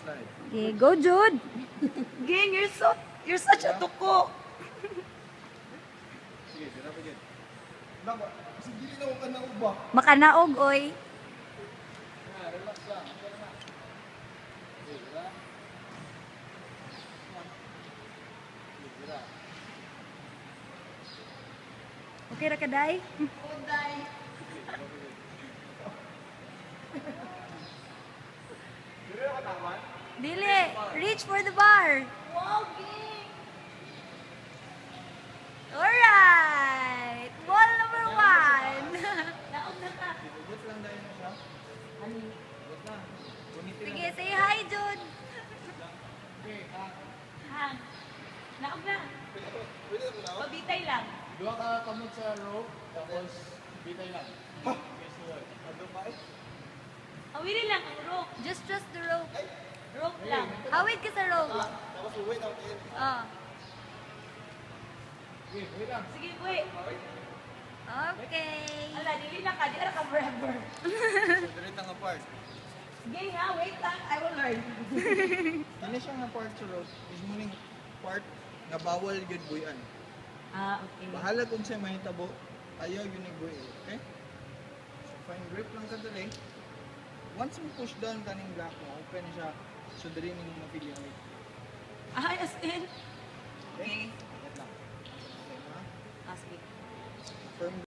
Okay, go Jude. Gang, you're such a tuko. Sige, sila pa dyan. Nako, kasi dili na ako ka na uba. Makanaog oy. Relax lang. Okay na. Sige, sila. Sige, sila. Okay ra kaday? Uday. Dili ako taman. Dili, reach for the bar. Wow, gang. Alright! Ball number 1. Naog na ka. Ibugot lang dahil na siya. Ano? Ibugot lang. Gunitin Sige, lang. say hi Jude. Okay, Han. Naog na. Pwede na ako? Pabitay lang. Dua ka kamot sa rope, tapos bitay lang. Okay, suwag. Ano ba eh? Awili lang ang rope. Just trust the rope. Rope lang. Hawid ka sa rope. Tapos wait out in. Oh. Okay, wait lang. Sige, wait. Okay. Ala, dili na ka. Di na ka forever. So, dili tang apart. Gang ha, wait lang. I will learn. Ano siya nga part sa rope? Is muning part nga bawal yun buyan. Ah, okay. Bahala kung siya mahitabo, ayaw yun ni buhay. Okay? So, fine grip lang ka dali. Once mo push down kaning block mo, open siya. So, dali mo mapili ang weight. Ah, as in. Okay? Wait lang. Okay, ha? Ah, sige. Firm